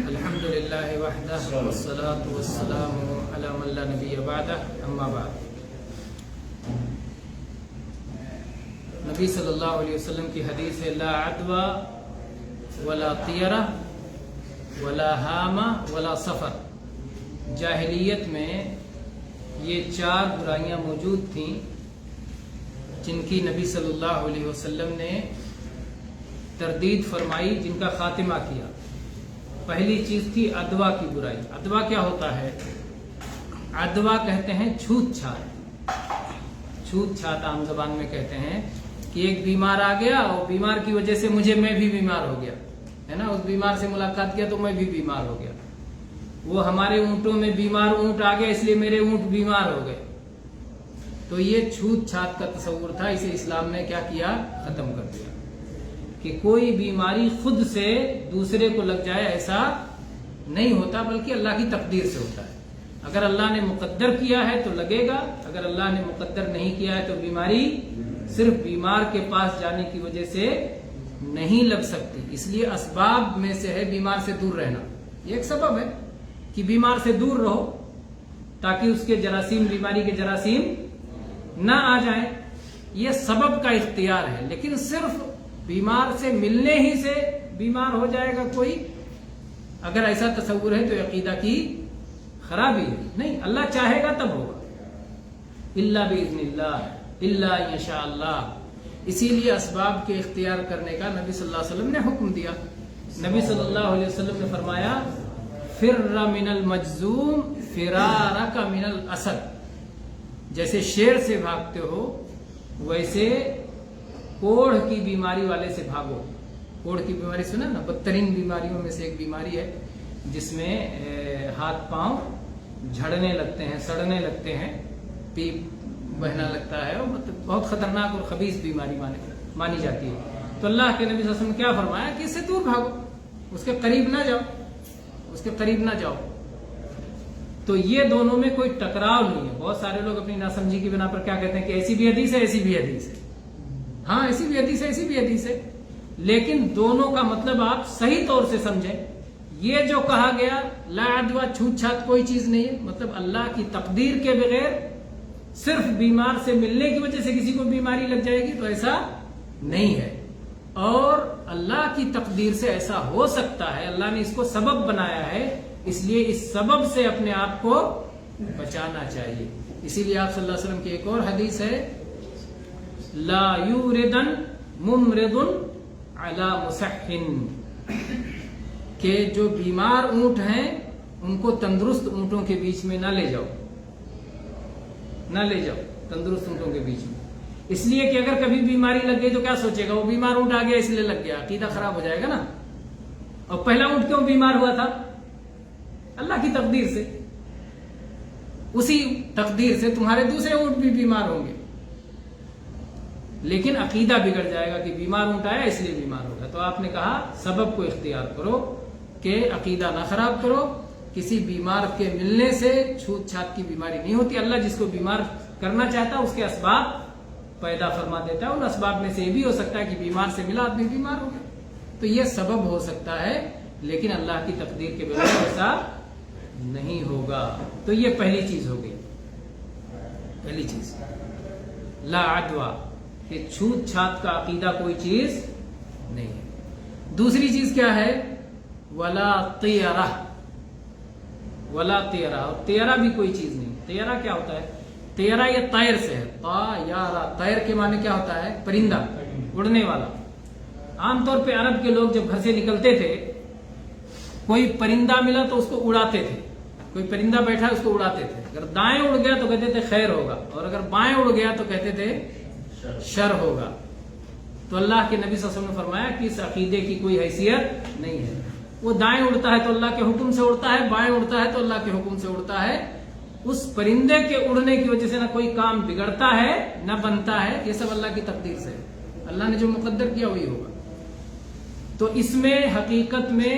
الحمدللہ وحدہ والصلاة والسلام علی من لا نبی بعدہ اما بعد۔ نبی صلی اللہ علیہ وسلم کی حدیث ہے لا عدوى ولا طیرہ ولا ہامہ ولا سفر۔ جاہلیت میں یہ چار برائیاں موجود تھیں جن کی نبی صلی اللہ علیہ وسلم نے تردید فرمائی، جن کا خاتمہ کیا۔ پہلی چیز تھی ادوا کی برائی۔ ادوا کیا ہوتا ہے؟ ادوا کہتے ہیں چھوت چھات۔ چھوت چھات عام زبان میں کہتے ہیں کہ ایک بیمار آ گیا اور بیمار کی وجہ سے میں بھی بیمار ہو گیا، ہے نا، اس بیمار سے ملاقات کیا تو میں بھی بیمار ہو گیا۔ وہ ہمارے اونٹوں میں بیمار اونٹ آ گیا اس لیے میرے اونٹ بیمار ہو گئے۔ تو یہ چھوت چھات کا تصور تھا، اسے اسلام نے کیا کیا؟ ختم کر دیا کہ کوئی بیماری خود سے دوسرے کو لگ جائے ایسا نہیں ہوتا، بلکہ اللہ کی تقدیر سے ہوتا ہے۔ اگر اللہ نے مقدر کیا ہے تو لگے گا، اگر اللہ نے مقدر نہیں کیا ہے تو بیماری صرف بیمار کے پاس جانے کی وجہ سے نہیں لگ سکتی۔ اس لیے اسباب میں سے ہے بیمار سے دور رہنا۔ یہ ایک سبب ہے کہ بیمار سے دور رہو تاکہ اس کے جراثیم، بیماری کے جراثیم نہ آ جائیں۔ یہ سبب کا اختیار ہے، لیکن صرف بیمار سے ملنے ہی سے بیمار ہو جائے گا کوئی، اگر ایسا تصور ہے تو عقیدہ کی خرابی ہے۔ نہیں، اللہ چاہے گا تب ہوگا، الا باذن اللہ، الا یشاء اللہ۔ اسی لیے اسباب کے اختیار کرنے کا نبی صلی اللہ علیہ وسلم نے حکم دیا۔ نبی صلی اللہ علیہ وسلم نے فرمایا فر من المجذوم فرارک من الاسد۔ جیسے شیر سے بھاگتے ہو ویسے کوڑھ کی بیماری والے سے بھاگو۔ کوڑھ کی بیماری سنا نا، بدترین بیماریوں میں سے ایک بیماری ہے جس میں ہاتھ پاؤں جھڑنے لگتے ہیں، سڑنے لگتے ہیں، پیپ بہنا لگتا ہے، اور بہت خطرناک اور خبیث بیماری مانی جاتی ہے۔ تو اللہ کے نبی صلی اللہ علیہ وسلم نے کیا فرمایا کہ اس سے دور بھاگو، اس کے قریب نہ جاؤ، اس کے قریب نہ جاؤ۔ تو یہ دونوں میں کوئی ٹکراؤ نہیں ہے۔ بہت سارے لوگ اپنی ناسمجھی کی بنا پر کیا کہتے ہیں کہ ایسی بھی حدیث ہے، ایسی بھی حدیث ہے۔ ہاں، ایسی بھی حدیث ہے، ایسی بھی حدیث ہے، لیکن دونوں کا مطلب آپ صحیح طور سے سمجھیں۔ یہ جو کہا گیا لا عدوى، چھوت چھات کوئی چیز نہیں ہے، مطلب اللہ کی تقدیر کے بغیر صرف بیمار سے ملنے کی وجہ سے کسی کو بیماری لگ جائے گی تو ایسا نہیں ہے۔ اور اللہ کی تقدیر سے ایسا ہو سکتا ہے، اللہ نے اس کو سبب بنایا ہے، اس لیے اس سبب سے اپنے آپ کو بچانا چاہیے۔ اسی لیے آپ صلی اللہ علیہ وسلم کی ایک اور حدیث ہے لا یوردن ممرض علی مصحن، کہ جو بیمار اونٹ ہیں ان کو تندرست اونٹوں کے بیچ میں نہ لے جاؤ، نہ لے جاؤ تندرست اونٹوں کے بیچ میں۔ اس لیے کہ اگر کبھی بیماری لگ گئی تو کیا سوچے گا؟ وہ بیمار اونٹ آ گیا اس لیے لگ گیا، عقیدہ خراب ہو جائے گا نا۔ اور پہلا اونٹ کیوں بیمار ہوا تھا؟ اللہ کی تقدیر سے۔ اسی تقدیر سے تمہارے دوسرے اونٹ بھی بیمار ہوں گے، لیکن عقیدہ بگڑ جائے گا کہ بیمار اونٹ آیا اس لیے بیمار ہوگا۔ تو آپ نے کہا سبب کو اختیار کرو کہ عقیدہ نہ خراب کرو۔ کسی بیمار کے ملنے سے چھوت چھات کی بیماری نہیں ہوتی۔ اللہ جس کو بیمار کرنا چاہتا ہے اس کے اسباب پیدا فرما دیتا ہے۔ ان اسباب میں سے یہ بھی ہو سکتا ہے کہ بیمار سے ملا آدمی بیمار ہو گیا، تو یہ سبب ہو سکتا ہے، لیکن اللہ کی تقدیر کے بغیر ایسا نہیں ہوگا۔ تو یہ پہلی چیز ہو گئی، پہلی چیز لا عدوى، کہ چھوت چھات کا عقیدہ کوئی چیز نہیں ہے۔ دوسری چیز کیا ہے؟ ولا طیرہ، ولا طیرہ، اور طیرہ بھی کوئی چیز نہیں۔ طیرہ کیا ہوتا ہے؟ طیرہ یہ طیر سے ہے، طیرہ، طیر کے معنی کیا ہوتا ہے؟ پرندہ، اڑنے والا۔ عام طور پہ عرب کے لوگ جب گھر سے نکلتے تھے کوئی پرندہ ملا تو اس کو اڑاتے تھے، کوئی پرندہ بیٹھا اس کو اڑاتے تھے۔ اگر دائیں اڑ گیا تو کہتے تھے خیر ہوگا، اور اگر بائیں اڑ گیا تو کہتے تھے شر ہوگا۔ تو اللہ کے نبی صلی اللہ علیہ وسلم نے فرمایا کہ اس عقیدے کی کوئی حیثیت نہیں ہے۔ وہ دائیں اڑتا ہے تو اللہ کے حکم سے اڑتا ہے، بائیں اڑتا ہے تو اللہ کے حکم سے اڑتا ہے۔ اس پرندے کے اڑنے کی وجہ سے نہ کوئی کام بگڑتا ہے نہ بنتا ہے، یہ سب اللہ کی تقدیر سے ہے۔ اللہ نے جو مقدر کیا وہی ہوگا۔ تو اس میں حقیقت میں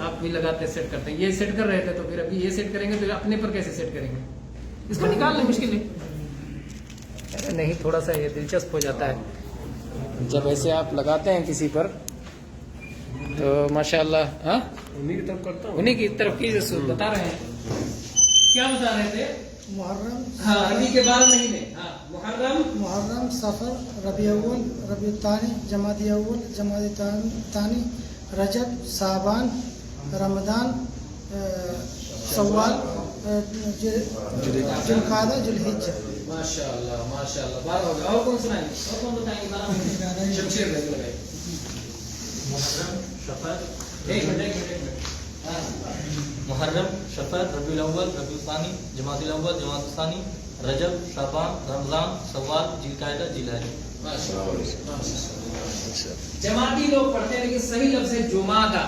آپ بھی لگاتے سیٹ کرتے ہیں, یہ سیٹ کر رہے تھے تو پھر ابھی یہ سیٹ کریں گے تو اپنے پر کیسے سیٹ کریں گے؟ اس کو نکالنا مشکل ہے. ارے نہیں, تھوڑا سا یہ دلچسپ ہو جاتا ہے جب ایسے آپ لگاتے ہیں کسی پر تو ماشاء اللہ. ہاں انہیں کی طرف کی بتا رہے ہیں. کیا بتا رہے تھے؟ محرم, ہاں عربی کے 12 مہینے. ہاں محرم, صفر, ربیع اول, ربیع ثانی, جمادی اول, جمادی ثانی, رجب, شعبان, رمضان, شوال, ذوالقعدہ, ذوالحجہ. ماشاء اللہ ماشاء اللہ, 12 ہو گیا. اور کون سنائیں گے؟ اور کون بتائیں گے 12 مہینے؟ شمشیر بھائی. محرم, شفر, ایک منٹ. ہاں محرم, شفر, ربیع الاول, ربیع الثانی, جمادی الاول, جمادی الثانی, رجب, شعبان, رمضان, شوال, ذوالقعدہ, ذوالحجہ. جماعتی لوگ پڑھتے ہیں لیکن صحیح لفظ ہے جمادہ.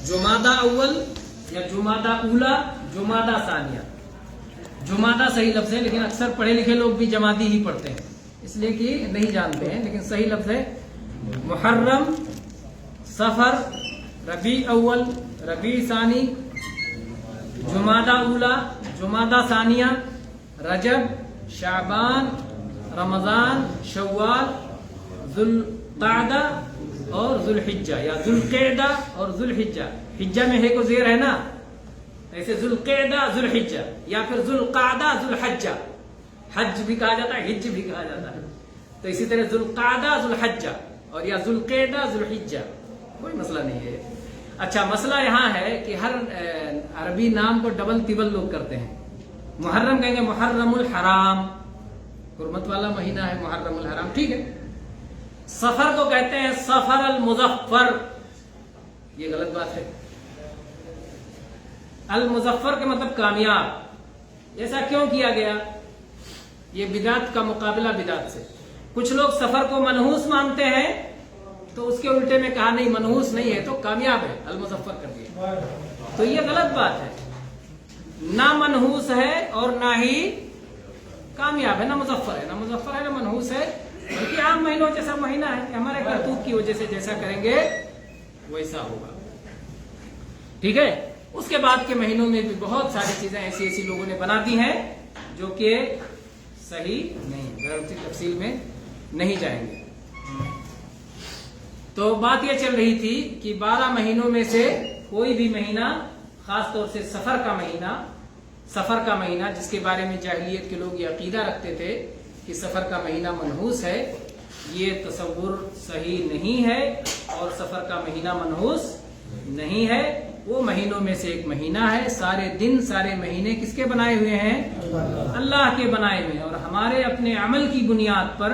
جمادہ اول یا جمادہ اولا, جمادہ ثانیہ. جمادہ صحیح لفظ ہے لیکن اکثر پڑھے لکھے لوگ بھی جمادی ہی پڑھتے ہیں, اس لیے کہ نہیں جانتے ہیں. لیکن صحیح لفظ ہے محرم, صفر, ربیع اول, ربیع ثانی, جمادہ اولا, جمادہ ثانیہ, رجب, شعبان, رمضان, شوال, ذوالقعدہ اور ذوالحجہ, یا ذوالقعدہ اور ذوالحجہ. حجہ میں ہے کو زیر ہے نا, ایسے ذوالقعدہ, ذوالحجہ, یا پھر ذوالقعدہ, ذوالحجہ. حج بھی کہا جاتا ہے, حج بھی کہا جاتا ہے. تو اسی طرح ذوالقعدہ, ذوالحجہ, اور یا ذوالقعدہ, ذوالحجہ, کوئی مسئلہ نہیں ہے. اچھا, مسئلہ یہاں ہے کہ ہر عربی نام کو ڈبل تبل لوگ کرتے ہیں. محرم کہیں گے محرم الحرام, حرمت والا مہینہ ہے محرم الحرام, ٹھیک ہے. سفر کو کہتے ہیں سفر المظفر, یہ غلط بات ہے. المظفر کے مطلب کامیاب. ایسا کیوں کیا گیا؟ یہ بدعت کا مقابلہ بدعت سے. کچھ لوگ سفر کو منحوس مانتے ہیں تو اس کے الٹے میں کہا نہیں, منحوس نہیں ہے تو کامیاب ہے, المظفر کر دیا. تو یہ غلط بات ہے. نہ منحوس ہے اور نہ ہی کامیاب ہے, نہ مظفر ہے, نہ مظفر ہے, نہ منحوس ہے, بلکہ عام مہینوں جیسا مہینہ ہے کہ ہمارے کرتوت کی وجہ سے جیسا کریں گے ویسا ہوگا. ٹھیک ہے. اس کے بعد کے مہینوں میں بھی بہت ساری چیزیں ایسی لوگوں نے بنا دی ہیں جو کہ صحیح نہیں, تفصیل میں نہیں جائیں گے. تو بات یہ چل رہی تھی کہ 12 مہینوں میں سے کوئی بھی مہینہ, خاص طور سے سفر کا مہینہ جس کے بارے میں جاہلیت کے لوگ یہ عقیدہ رکھتے تھے کہ سفر کا مہینہ منحوس ہے, یہ تصور صحیح نہیں ہے اور سفر کا مہینہ منحوس نہیں ہے. وہ مہینوں میں سے ایک مہینہ ہے. سارے دن سارے مہینے کس کے بنائے ہوئے ہیں؟ اللہ کے بنائے ہوئے ہیں. اور ہمارے اپنے عمل کی بنیاد پر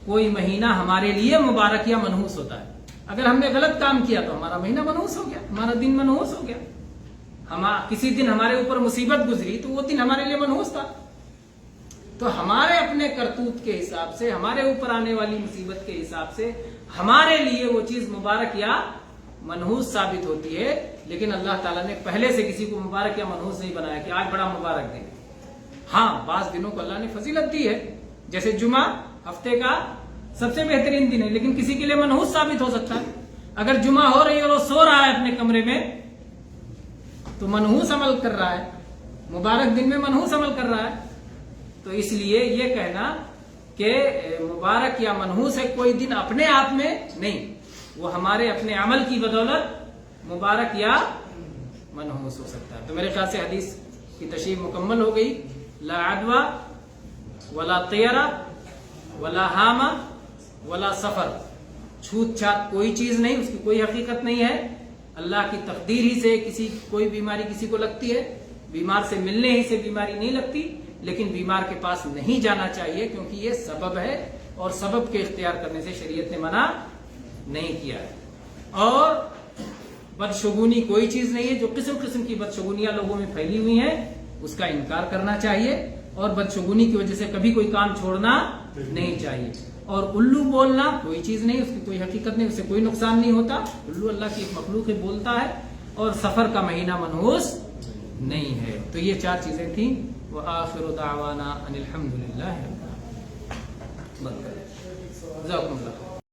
کوئی مہینہ ہمارے لیے مبارک یا منحوس ہوتا ہے. اگر ہم نے غلط کام کیا تو ہمارا مہینہ منحوس ہو گیا, ہمارا دن منحوس ہو گیا. کسی دن ہمارے اوپر مصیبت گزری تو وہ دن ہمارے لیے منحوس تھا. تو ہمارے اپنے کرتوت کے حساب سے, ہمارے اوپر آنے والی مصیبت کے حساب سے ہمارے لیے وہ چیز مبارک یا منحوس ثابت ہوتی ہے. لیکن اللہ تعالیٰ نے پہلے سے کسی کو مبارک یا منحوس نہیں بنایا کہ آج بڑا مبارک دن. ہاں, بعض دنوں کو اللہ نے فضیلت دی ہے, جیسے جمعہ ہفتے کا سب سے بہترین دن ہے, لیکن کسی کے لیے منحوس ثابت ہو سکتا ہے. اگر جمعہ ہو رہی ہے اور وہ سو رہا ہے اپنے کمرے میں تو منحوس عمل کر رہا ہے, مبارک دن میں منحوس عمل کر رہا ہے. تو اس لیے یہ کہنا کہ مبارک یا منحوس ہے کوئی دن اپنے آپ میں نہیں, وہ ہمارے اپنے عمل کی بدولت مبارک یا منحوس ہو سکتا ہے. تو میرے خیال سے حدیث کی تشریح مکمل ہو گئی. لا عدوہ ولا طیرہ ولا حامہ ولا سفر, چھوت چھات کوئی چیز نہیں, اس کی کوئی حقیقت نہیں ہے. اللہ کی تقدیر ہی سے کوئی بیماری کسی کو لگتی ہے, بیمار سے ملنے ہی سے بیماری نہیں لگتی, لیکن بیمار کے پاس نہیں جانا چاہیے کیونکہ یہ سبب ہے اور سبب کے اختیار کرنے سے شریعت نے منع نہیں کیا ہے. اور بدشگونی کوئی چیز نہیں ہے. جو قسم قسم کی بدشگونیاں لوگوں میں پھیلی ہوئی ہیں اس کا انکار کرنا چاہیے, اور بدشگونی کی وجہ سے کبھی کوئی کام چھوڑنا نہیں چاہیے. اور الو بولنا کوئی چیز نہیں, اس کی کوئی حقیقت نہیں, اس سے کوئی نقصان نہیں ہوتا. الو اللہ کی ایک مخلوق ہے, بولتا ہے. اور سفر کا مہینہ منحوس نہیں ہے. تو یہ 4 چیزیں تھیں. وآخر دعوانا ان الحمد للہ. جزاکم اللہ.